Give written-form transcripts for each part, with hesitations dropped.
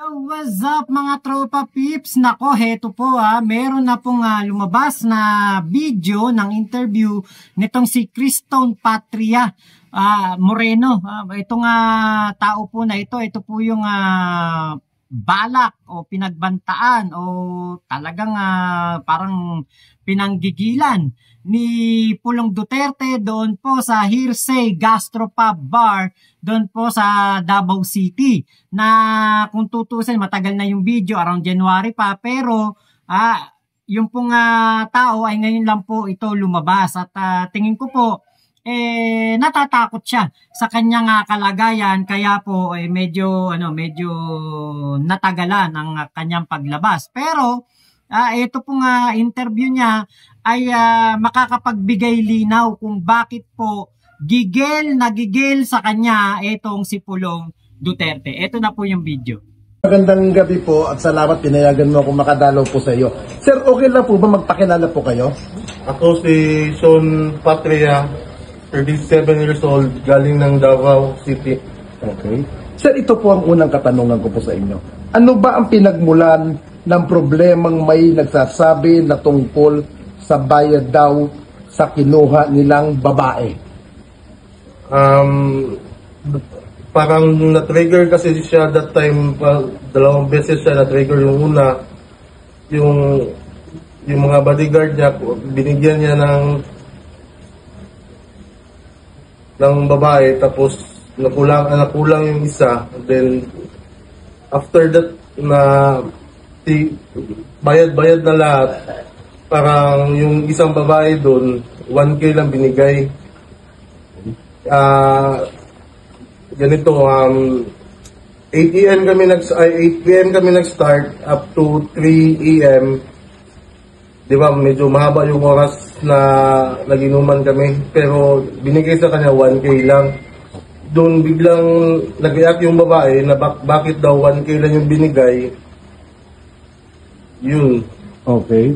What's up mga tropa peeps? Nako, heto po meron na pong lumabas na video ng interview nitong si Criston Patria Moreno. Itong tao po na ito po yung balak o pinagbantaan o talagang parang pinanggigilan ni Pulong Duterte doon po sa Hearsay Gastropub Bar doon po sa Davao City, na kung tutusin matagal na yung video, around January pa, pero yung pong tao ay ngayon lang po ito lumabas at tingin ko po natatakot siya sa kanyang kalagayan, kaya po medyo natagalan ang kanyang paglabas. Pero ito pong interview niya ay makakapagbigay linaw kung bakit po gigil sa kanya itong si Pulong Duterte. Ito na po yung video. Magandang gabi po at salamat, pinayagan mo akong makadalaw po sa iyo. Sir, okay lang po ba magpakilala po kayo? Ako si Sean Patria, 37 years old, galing ng Davao City. Okay. Sir, ito po ang unang katanungan ko po sa inyo. Ano ba ang pinagmulan ng problemang may nagsasabi na tungkol sa bayad daw sa kinuha nilang babae? Parang na-trigger kasi siya that time, dalawang beses siya na-trigger. Yung una, yung mga bodyguard niya, binigyan niya ng babae, tapos nakulang yung isa. Then after that, na bayad na lahat, parang yung isang babae doon 1K lang binigay. Ganito, 8 PM kami nag-start up to 3 AM. Di ba, medyo mahaba yung oras na naginuman kami, pero binigay sa kanya 1K lang. Doon biglang nag-react yung babae na bakit daw 1K lang yung binigay. Yun. Okay.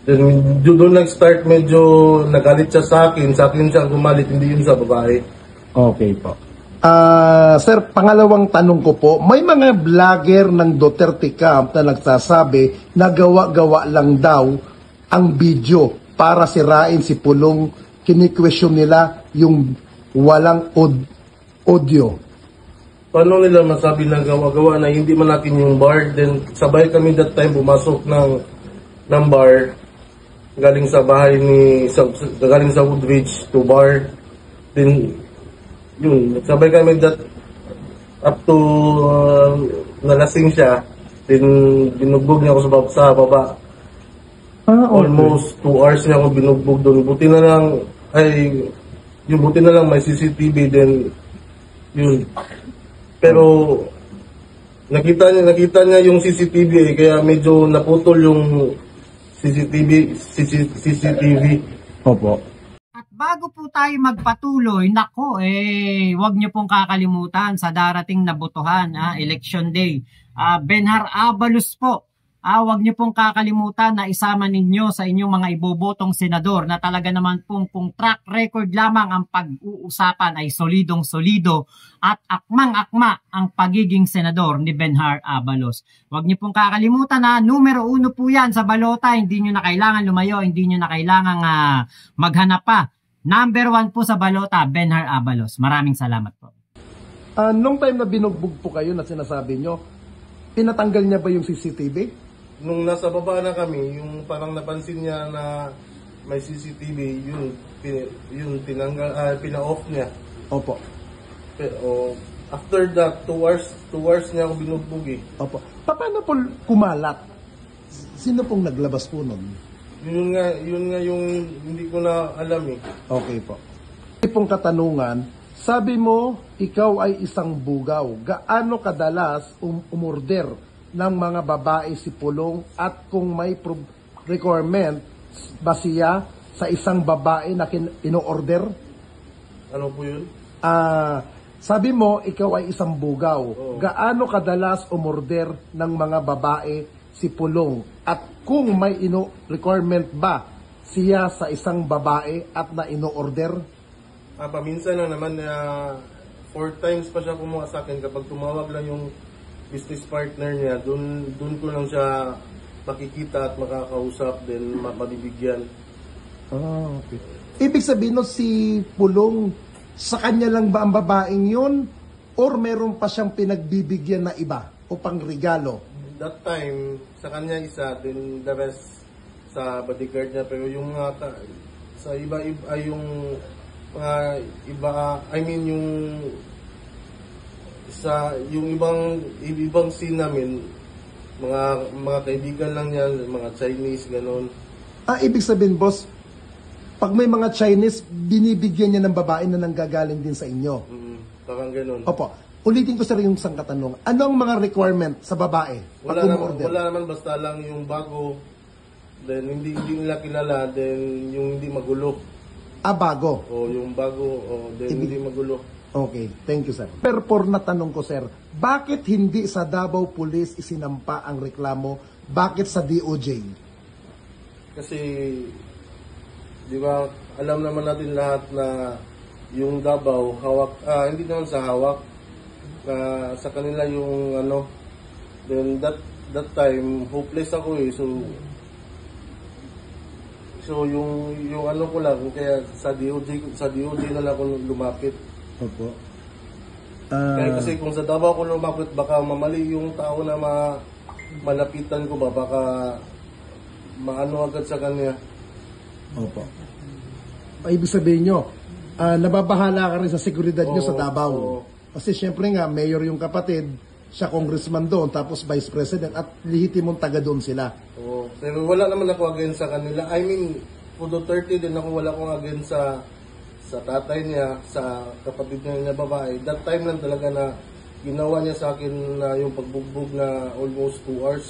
Then doon nag-start, medyo nagalit siya sa akin siya gumalit, hindi yun sa babae. Okay po. Sir, pangalawang tanong ko po, may mga vlogger ng Duterte Camp na nagsasabi na gawa-gawa lang daw ang video para sirain si Pulong. Kini-question nila yung walang audio. Paano nila masabi na gawa-gawa na hindi man natin yung bar? Then sabay kami that time pumasok ng bar, galing sa bahay galing sa Woodridge to bar. Then yun, sabay kami that up to nalasing siya. Then binugbog niya ako sa baba. Okay. Almost 2 hours niya ako binugbog doon. Buti na lang may CCTV din. Yun. Pero nakita niya yung CCTV, kaya medyo naputol yung CCTV. Opo. At bago po tayo magpatuloy, nako wag niyo pong kakalimutan sa darating na botohan, election day. Benhar Abalos po. Wag niyo pong kakalimutan na isama ninyo sa inyong mga ibobotong senador na talaga naman pong kung track record lamang ang pag-uusapan ay solidong-solido at akmang-akma ang pagiging senador ni Benhar Abalos. Wag niyo pong kakalimutan na numero 1 po yan sa balota, hindi niyo na kailangan lumayo, hindi niyo na kailangan maghanap pa. Number 1 po sa balota, Benhar Abalos. Maraming salamat po. Nung time na binugbog po kayo na sinasabi nyo, pinatanggal niya ba yung CCTV? Nung nasa baba na kami, yung parang napansin niya na may CCTV, yun tinanggal, pina-off niya. Opo. Pero after that, 2 hours niya ako binugbog eh. Opo. Paano po kumalat? Sino pong naglabas po nun? Yun nga yung hindi ko na alam eh. Okay po. Ipong katanungan, sabi mo, ikaw ay isang bugaw. Gaano kadalas umorder ng mga babae si Pulong, at kung may requirement ba siya sa isang babae na ino-order? Ano po yun? Sabi mo, ikaw ay isang bugaw. Oo. Gaano kadalas umorder ng mga babae si Pulong? At kung may requirement ba siya sa isang babae at na ino-order? Paminsan lang naman, 4 times pa siya kumuha sa akin kapag tumawag lang business partner niya, dun ko lang siya makikita at makakausap, then mabibigyan. Okay. Ibig sabihin no, si Pulong, sa kanya lang ba ang babaeng yun? Or meron pa siyang pinagbibigyan na iba o pang regalo? That time, sa kanya isa, then the rest sa bodyguard niya. Pero yung mga sa iba-iba, yung mga iba, I mean yung ibang scene namin, mga kaibigan lang niya, mga Chinese, ganon. Ibig sabihin, boss, pag may mga Chinese, binibigyan niya ng babae na nanggagaling din sa inyo. Parang ganon. Opo. Ulitin ko sir yung isang katanong. Ano ang mga requirement sa babae? Wala naman, basta lang yung bago, then hindi nila kilala, then yung hindi magulo. Bago. O yung bago, then hindi magulo. Okay, thank you sir. Pero por na tanong ko sir, bakit hindi sa Davao Police isinampa ang reklamo? Bakit sa DOJ? Kasi, di ba, alam naman natin lahat na yung Davao, hawak, hindi naman sa hawak, sa kanila yung ano, then that time, hopeless ako eh, so yung ano ko lang, kaya sa DOJ na lang ako lumapit. Opo. Kaya kasi kung sa Davao ako lumapit, baka mamali yung tao na malapitan ko ba, baka maano agad sa kanya. Opo. Ibig sabihin nyo, nababahala ka rin sa seguridad nyo sa Davao. Oo. Kasi syempre nga, mayor yung kapatid, siya congressman doon, tapos vice president, at lehitimong taga doon sila. Oo. Pero wala naman ako against sa kanila. I mean, for Duterte din ako, wala akong against sa tatay niya, sa kapatid niya babae. That time lang talaga na ginawa niya sa akin na yung pagbugbog na almost 2 hours.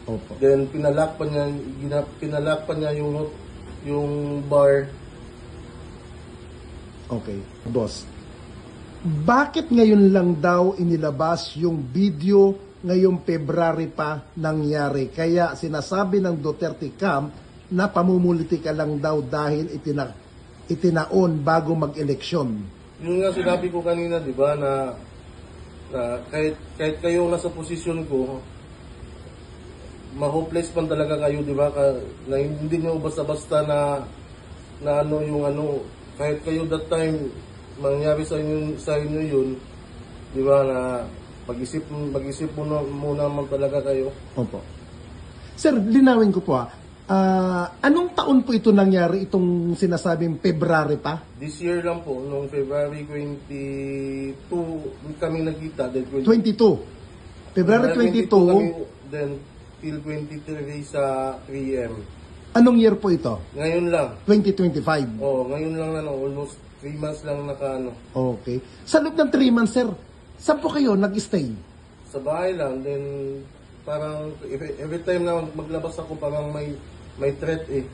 Opo. Then pinalak pa niya yung bar. Okay, boss. Bakit ngayon lang daw inilabas yung video ngayong February pa nangyari? Kaya sinasabi ng Duterte camp na pamumuliti ka lang daw dahil itinaon bago mag-eleksyon. Yung nga sinabi ko kanina, di ba, na kahit kayo nasa posisyon ko, ma-hopeless man talaga kayo, di ba, na hindi nyo basta-basta na ano yung ano, kahit kayo that time, mangyari sa inyo yun, di ba, na mag-isip muna man talaga kayo. Opo. Sir, linawin ko po anong taon po ito nangyari, itong sinasabing February pa? This year lang po, noong February 22, kami nagkita. 22. February 22. Kami, then, till 23 sa 3M. Anong year po ito? Ngayon lang. 2025. Ngayon lang na, almost 3 months lang naka. Okay. Sa loob ng 3 months, sir, saan po kayo nag-stay? Sa bahay lang, then parang every time na maglabas ako, parang may threat eh.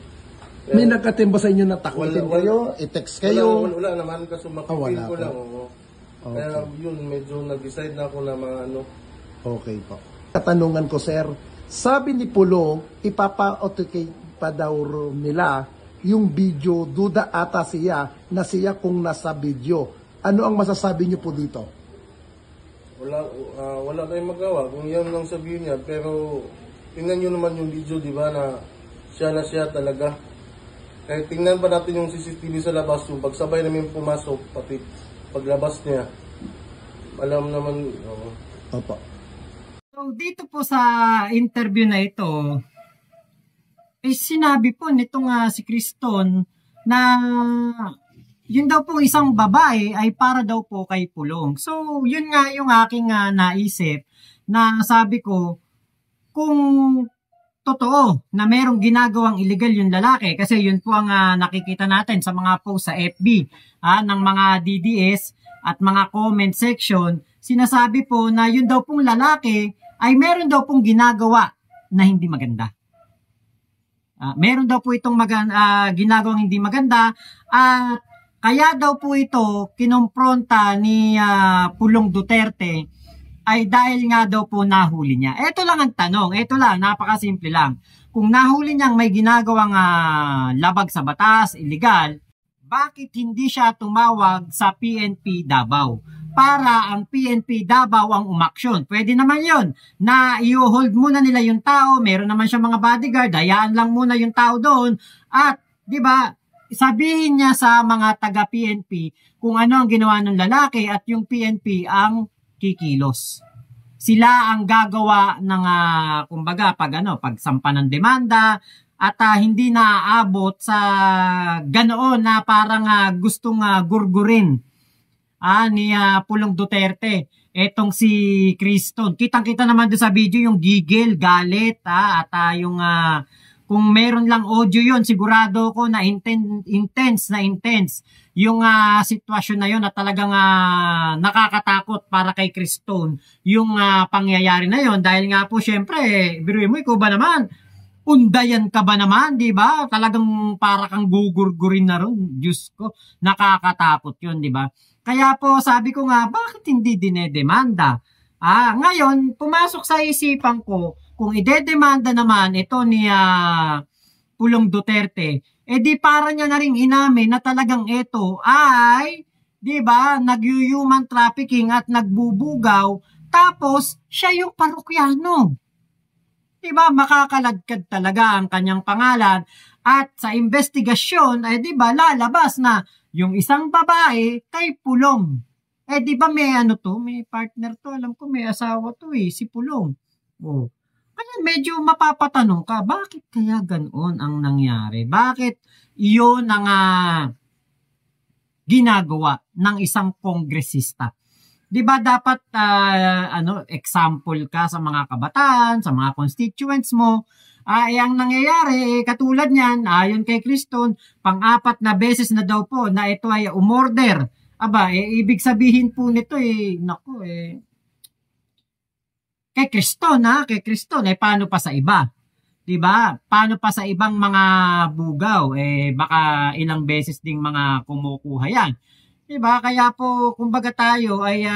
Kaya, may nagkatimba sa inyo na takutin kayo, i-text kayo? Wala naman, kasi makipil ko lang. Okay. Kaya yun, medyo nag-decide na ako na mga ano. Okay po. Katanungan ko, sir, sabi ni Pulong, ipapa-authenticate pa daw nila yung video, duda ata siya na siya kung nasa video. Ano ang masasabi niyo po dito? Wala tayong magawa kung yan lang sabihin niya, pero tingnan niyo naman yung video, di ba, na siya talaga. Kahit tingnan pa natin yung CCTV sa labas, yung pagsabay namin pumasok, pati paglabas niya, alam naman. Opo. So dito po sa interview na ito, sinabi po nitong si Criston na yun daw po isang babae ay para daw po kay Pulong. So yun nga yung aking naisip na sabi ko, kung totoo na merong ginagawang illegal yung lalaki, kasi yun po ang nakikita natin sa mga post sa FB ng mga DDS at mga comment section, sinasabi po na yun daw pong lalaki ay meron daw pong ginagawa na hindi maganda. Meron daw po itong ginagawang hindi maganda at kaya daw po ito kinompronta ni Pulong Duterte ay dahil nga daw po nahuli niya. Ito lang ang tanong, ito lang, napakasimple lang. Kung nahuli niyang may ginagawang labag sa batas, illegal, bakit hindi siya tumawag sa PNP Davao? para ang PNP Davao ang umaksyon. Pwede naman yon na i-hold muna nila yung tao, meron naman siya mga bodyguard, hayaan lang muna yung tao doon at 'di ba sabihin niya sa mga taga PNP kung ano ang ginawa ng lalaki at yung PNP ang kikilos. Sila ang gagawa ng kumbaga pag sampa ng demanda at hindi naaabot sa ganoon na parang gustong gurgurin ni Pulong Duterte etong si Criston. Kitang-kita naman doon sa video yung gigil, galit at yung kung meron lang audio yon sigurado ko na intense yung sitwasyon na yon at talagang nakakatakot para kay Criston yung pangyayari na yon dahil nga po syempre biruin mo ikaw ba naman undayan ka ba naman, di ba? Talagang para kang gugurgurin na ron. Diyos ko, nakakatakot yun, di ba? Kaya po sabi ko nga, bakit hindi dinedemanda? Ngayon, pumasok sa isipan ko, kung idedemanda naman ito ni Pulong Duterte, di para niya na rin inamin na talagang ito ay, di ba, nag-human trafficking at nagbubugaw, tapos siya yung parokyano. Diba, makakaladkad talaga ang kanyang pangalan at sa investigasyon ay diba lalabas na yung isang babae kay Pulong. Diba may may partner to, alam ko may asawa to si Pulong. Kaya medyo mapapatanong ka, bakit kaya ganoon ang nangyari? Bakit iyon ang ginagawa ng isang kongresista? Di ba dapat example ka sa mga kabataan, sa mga constituents mo? Ang nangyayari katulad niyan, ayon kay Criston, pang-apat na beses na daw po na ito ay umorder. Ibig sabihin po nito kay Criston paano pa sa iba? Di ba? Paano pa sa ibang mga bugaw? Baka ilang beses ding mga kumukuha yan. Diba? Kaya po, kumbaga tayo ay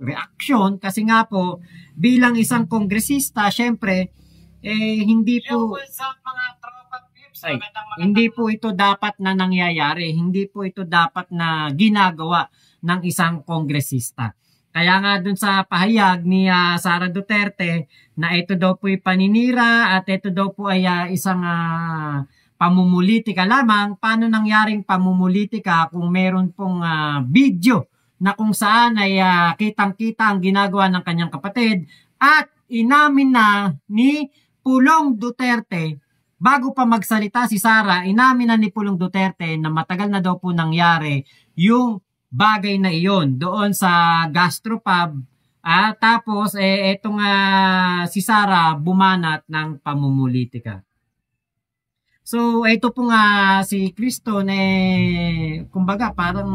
reaction kasi nga po, bilang isang kongresista, syempre, hindi po hindi po ito dapat na nangyayari. Hindi po ito dapat na ginagawa ng isang kongresista. Kaya nga dun sa pahayag ni Sara Duterte na ito daw po ay paninira at ito daw po ay isang pamumulitika lamang. Paano nangyaring pamumulitika kung meron pong video na kung saan ay kitang-kita ang ginagawa ng kanyang kapatid at inamin na ni Pulong Duterte bago pa magsalita si Sara, inamin na ni Pulong Duterte na matagal na daw po nangyari yung bagay na iyon doon sa gastropub. Tapos etong si Sara bumanat ng pamumulitika. So, ito po nga si Criston, kumbaga parang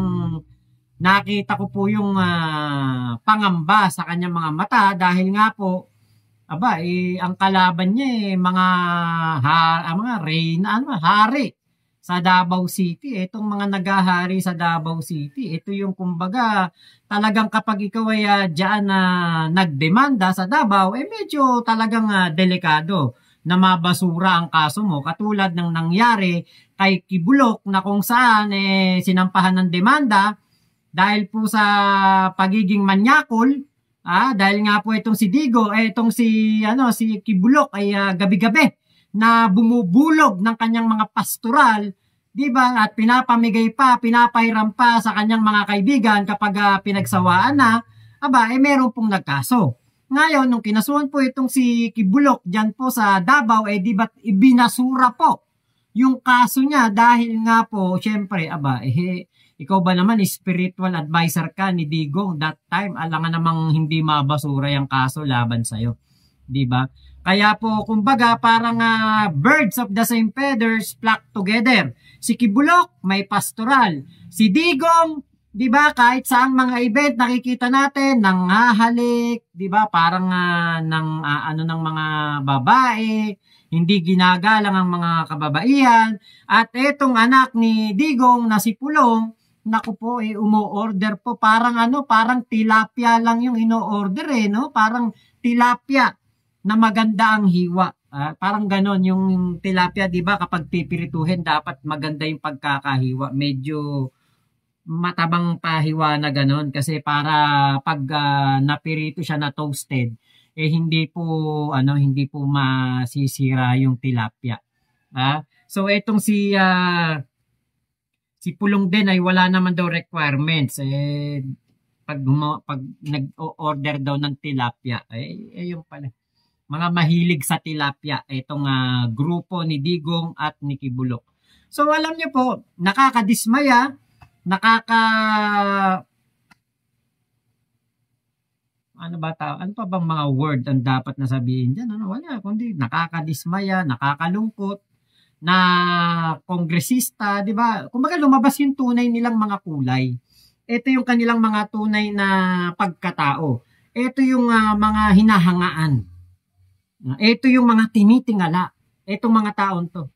nakita ko po yung pangamba sa kanyang mga mata dahil nga po, ang kalaban niya mga hari sa Davao City. Itong mga naghahari sa Davao City, ito yung kumbaga talagang kapag ikaw ay dyan nagdemanda sa Davao, medyo talagang delikado na mabasura ang kaso mo katulad ng nangyari kay Kibulok na kung saan sinampahan ng demanda dahil po sa pagiging manyakol dahil nga po itong si Digo itong si Kibulok ay gabi-gabi na bumubulog ng kanyang mga pastoral, di ba, at pinapahiram pa sa kanyang mga kaibigan kapag pinagsawaan na meron pong nagkaso. Ngayon, nung kinasuhan po itong si Kibulok dyan po sa Davao, di ba't ibinasura po yung kaso niya dahil nga po, syempre, ikaw ba naman spiritual advisor ka ni Digong that time, alangan namang hindi mabasura yung kaso laban sa'yo. Di ba? Kaya po, kumbaga, parang birds of the same feathers flock together. Si Kibulok, may pastoral. Si Digong, di ba, kahit saang mga event nakikita natin nanghahalik, di ba, parang ng mga babae, hindi ginagalang ang mga kababaihan. At etong anak ni Digong na si Pulong, naku po, umo-order po, parang tilapia lang yung ino-order no? Parang tilapia na maganda ang hiwa. Parang ganon yung tilapia, di ba? Kapag pipirituhin, dapat maganda yung pagkakahiwa. Medyo matabang pahiwa na ganon kasi para pag napirito siya na toasted, hindi po masisira yung tilapia. So itong si Pulong din ay wala naman daw requirements. Pag nag-order daw ng tilapia, yung pala. Mga mahilig sa tilapia, itong grupo ni Digong at ni Kibulok. So alam niyo po, nakakadismaya, ano pa bang mga word ang dapat na sabihin dyan? Wala, kundi nakakadismaya, nakakalungkot, na kongresista, di ba? Kumbaga lumabas yung tunay nilang mga kulay. Ito yung kanilang mga tunay na pagkatao. Ito yung mga hinahangaan. Ito yung mga tinitingala. Itong mga taon to.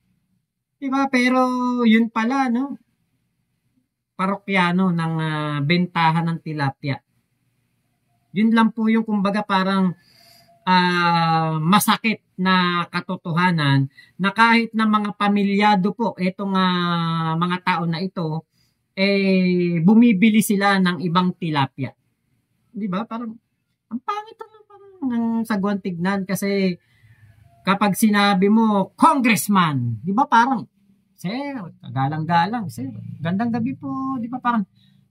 Di ba? Pero yun pala, no? Parokyano ng bentahan ng tilapia. Yun lang po yung kumbaga parang masakit na katotohanan na kahit na mga pamilyado po itong mga tao na ito bumibili sila ng ibang tilapia. Di ba? Parang ang pangit ng sagwan tignan kasi kapag sinabi mo congressman, di ba parang sir, galang-galang sir, gandang gabi po, di ba parang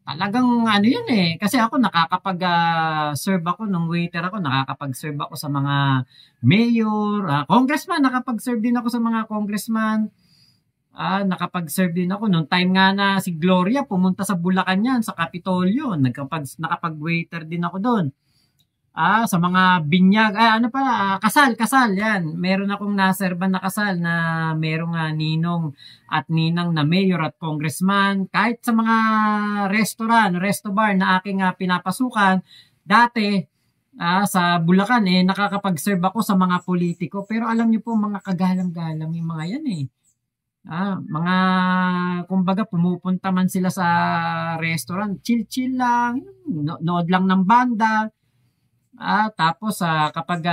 talagang yan kasi ako nakakapag-serve ako nung waiter ako, nakakapag-serve ako sa mga mayor, congressman, nakapag-serve din ako sa mga congressman, nakapag-serve din ako nung time nga na si Gloria pumunta sa Bulacan yan, sa Capitolio, nakapag-waiter din ako doon. Sa mga binyag, kasal, yan. Meron akong naserban na kasal na merong ninong at ninang na mayor at congressman. Kahit sa mga resto bar na aking pinapasukan, dati sa Bulacan, nakakapag-serve ako sa mga politiko. Pero alam niyo po, mga kagalang-galang yung mga yan mga, kumbaga, pumupunta man sila sa restaurant, chill-chill lang, nood lang ng banda. Tapos kapag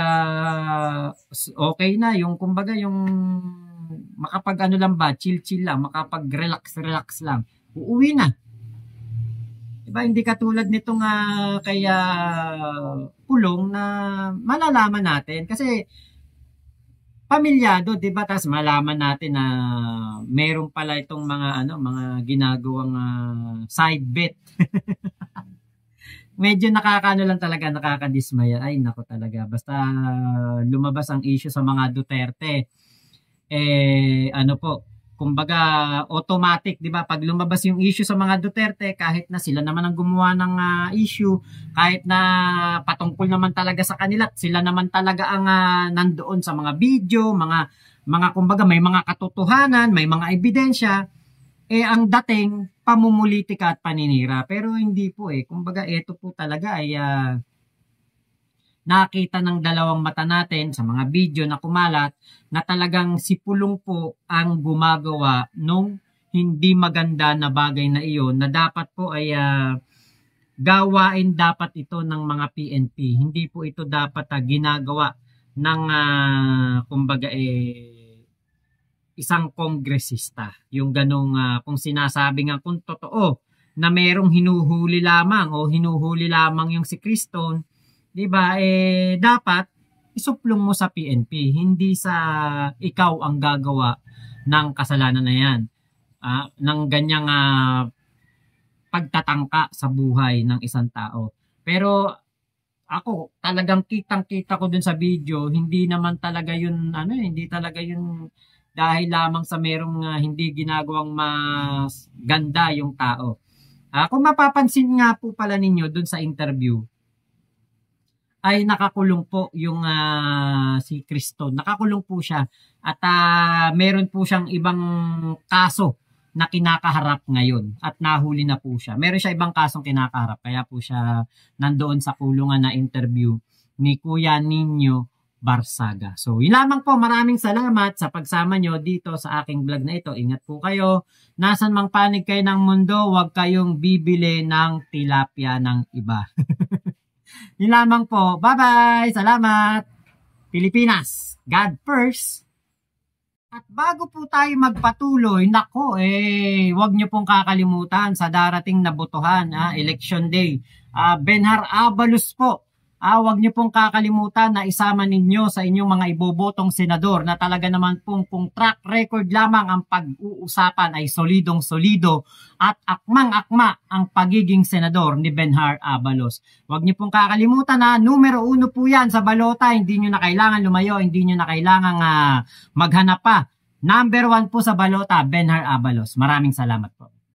okay na yung kumbaga yung makapag lang ba, chill lang, makapag relax lang, uuwi na. Diba, hindi katulad nitong kaya Pulong na malalaman natin kasi pamilyado, diba, tapos malaman natin na meron pala itong mga ginagawang side bet. Medyo lang talaga, nakakadismaya. Ay, nako talaga. Basta lumabas ang issue sa mga Duterte. Kumbaga, automatic, di ba? Pag lumabas yung issue sa mga Duterte, kahit na sila naman ang gumawa ng issue, kahit na patungkol naman talaga sa kanila, sila naman talaga ang nandoon sa mga video, mga kumbaga, may mga katotohanan, may mga ebidensya, ang dating pamumulitika at paninira. Pero hindi po kumbaga ito po talaga ay nakita ng dalawang mata natin sa mga video na kumalat na talagang si Pulong po ang gumagawa nung hindi maganda na bagay na iyon na dapat po ay gawain dapat ito ng mga PNP. Hindi po ito dapat ginagawa ng kumbaga isang kongresista. Yung ganong kung sinasabi nga kung totoo na merong hinuhuli lamang o hinuhuli lamang yung si Criston, di ba, dapat isuplong mo sa PNP, hindi sa ikaw ang gagawa ng kasalanan na yan. Ng ganyang pagtatangka sa buhay ng isang tao. Pero ako, talagang kitang-kita ko dun sa video, hindi naman talaga yun, hindi talaga yun dahil lamang sa merong hindi ginagawang mas ganda yung tao. Kung mapapansin nga po pala ninyo dun sa interview, ay nakakulong po yung si Criston. Nakakulong po siya at meron po siyang ibang kaso na kinakaharap ngayon at nahuli na po siya. Meron siya ibang kasong kinakaharap kaya po siya nandoon sa kulungan na interview ni Kuya Nino Barsaga. So, yun lamang po. Maraming salamat sa pagsama nyo dito sa aking vlog na ito. Ingat po kayo. Nasan mang panig kayo ng mundo, huwag kayong bibili ng tilapia ng iba. Yun lamang po. Bye-bye! Salamat! Pilipinas, God first. At bago po tayo magpatuloy, nako wag niyo pong kakalimutan sa darating na botohan, election day. Benhar Abalos po, wag niyo pong kakalimutan na isama ninyo sa inyong mga ibobotong senador na talaga naman pong kung track record lamang ang pag-uusapan ay solidong-solido at akmang-akma ang pagiging senador ni Benhar Abalos. Wag niyo pong kakalimutan na numero 1 po yan sa balota, hindi niyo na kailangan lumayo, hindi niyo na kailangan maghanap pa. Number 1 po sa balota, Benhar Abalos. Maraming salamat po.